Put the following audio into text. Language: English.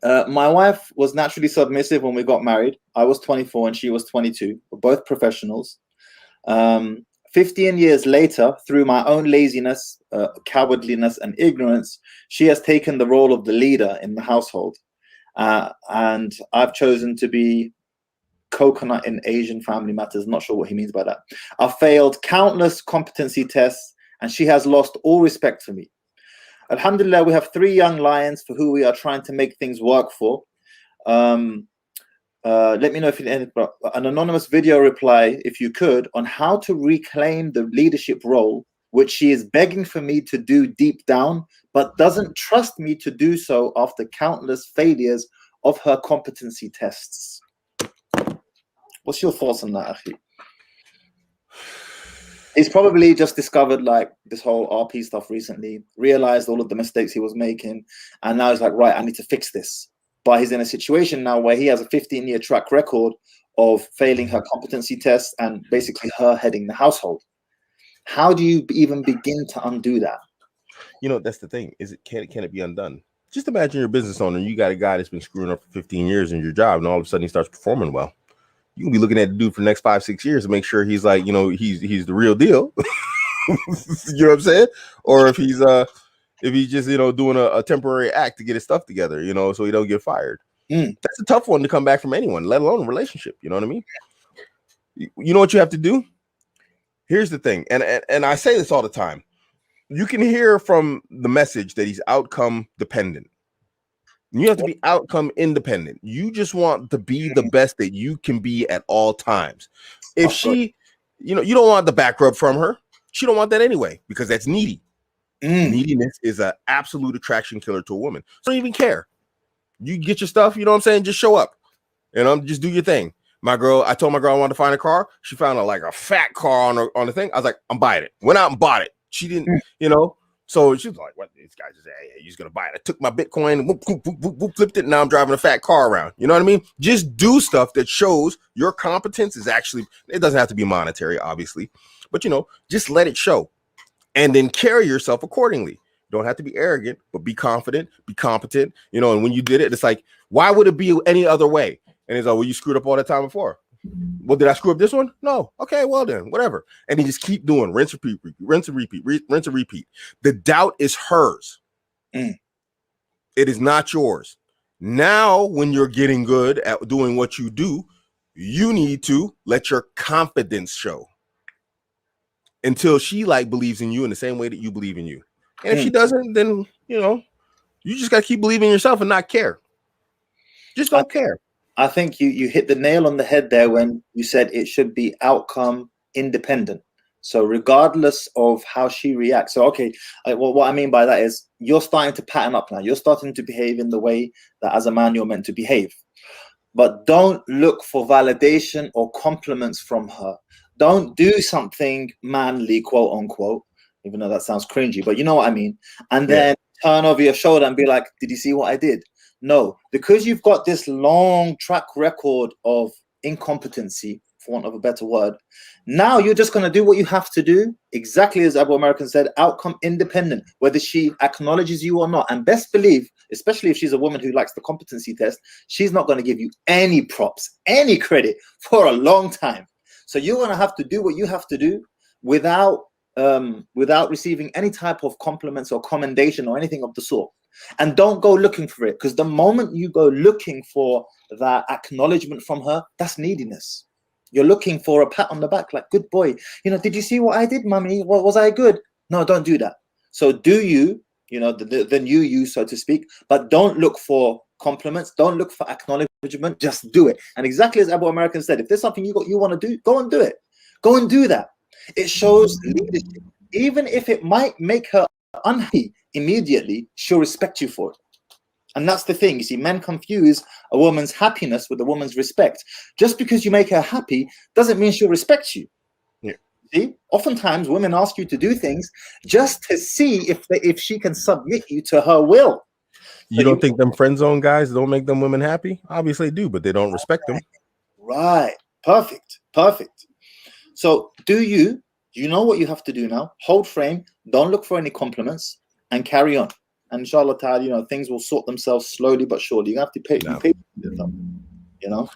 My wife was naturally submissive when we got married. I was 24 and she was 22. We're both professionals. 15 years later, through my own laziness, cowardliness, and ignorance, she has taken the role of the leader in the household. And I've chosen to be coconut in Asian family matters. Not sure what he means by that. I've failed countless competency tests, and she has lost all respect for me. Alhamdulillah, we have 3 young lions for who we are trying to make things work for. Let me know if you an anonymous video reply, if you could, on how to reclaim the leadership role, which she is begging for me to do deep down, but doesn't trust me to do so after countless failures of her competency tests. What's your thoughts on that, Akhi? He's probably just discovered like this whole RP stuff recently, realized all of the mistakes he was making, and now he's like, right, I need to fix this. But he's in a situation now where he has a 15-year track record of failing her competency tests and basically her heading the household. How do you even begin to undo that? You know, that's the thing. Can it be undone? Just imagine you're a business owner and you got a guy that's been screwing up for 15 years in your job, and all of a sudden he starts performing well. You can be looking at the dude for the next 5-6 years to make sure he's like, you know, he's the real deal. You know what I'm saying? Or if he's just, you know, doing a temporary act to get his stuff together, you know, so he don't get fired. That's a tough one to come back from anyone, let alone a relationship. You know what I mean? You know what you have to do? Here's the thing, and I say this all the time. You can hear from the message that he's outcome dependent. You have to be outcome independent. You just want to be the best that you can be at all times. If she, you know, you don't want the back rub from her. She don't want that anyway, because that's needy. Neediness is an absolute attraction killer to a woman. So don't even care. You get your stuff, you know what I'm saying? Just show up. You know, just do your thing. I told my girl I wanted to find a car. She found a fat car on the thing. I was like, I'm buying it. Went out and bought it. She didn't, you know. So she was like, what? This guy just said, hey, you're just going to buy it. I took my Bitcoin, whoop, flipped it, and now I'm driving a fat car around. You know what I mean? Just do stuff that shows your competence is actually, it doesn't have to be monetary, obviously. But, you know, just let it show. And then carry yourself accordingly. Don't have to be arrogant, but be confident, be competent. You know, and when you did it, it's like, why would it be any other way? And it's like, well, you screwed up all the time before. Well, did I screw up this one? No. Okay, well then, whatever. And you just keep doing rinse, repeat, rinse and repeat, rinse and repeat. The doubt is hers. It is not yours. Now, when you're getting good at doing what you do, you need to let your confidence show until she believes in you in the same way that you believe in you. And if she doesn't, then, you know, you just got to keep believing in yourself and not care. Just don't care. I think you hit the nail on the head there when you said it should be outcome independent. So regardless of how she reacts. So, okay, what I mean by that is you're starting to pattern up now. You're starting to behave in the way that as a man you're meant to behave. But don't look for validation or compliments from her. Don't do something manly, quote unquote, even though that sounds cringy, but you know what I mean. And then turn over your shoulder and be like, did you see what I did? No, because you've got this long track record of incompetency, for want of a better word. Now you're just going to do what you have to do, exactly as Abu American said, outcome independent, whether she acknowledges you or not. And best believe, especially if she's a woman who likes the competency test, she's not going to give you any props, any credit for a long time. So you're going to have to do what you have to do without receiving any type of compliments or commendation or anything of the sort. And don't go looking for it, because the moment you go looking for that acknowledgement from her, that's neediness. You're looking for a pat on the back, like, good boy. You know, did you see what I did, mommy? Was I good? No, don't do that. So do you, you know, the new you, so to speak, but don't look for compliments. Don't look for acknowledgement. Just do it. And exactly as Abu American said, if there's something you want to do, go and do it. Go and do that. It shows leadership. Even if it might make her unhappy immediately, she'll respect you for it. And that's the thing. You see, men confuse a woman's happiness with a woman's respect. Just because you make her happy doesn't mean she'll respect you. Yeah. See, oftentimes women ask you to do things just to see if she can submit you to her will. You don't think them friend zone guys don't make them women happy? Obviously they do, but they don't respect them. Right. Perfect. Perfect. So you know what you have to do now. Hold frame. Don't look for any compliments and carry on. and inshallah ta'ala, things will sort themselves slowly but surely. You have to be patient with them,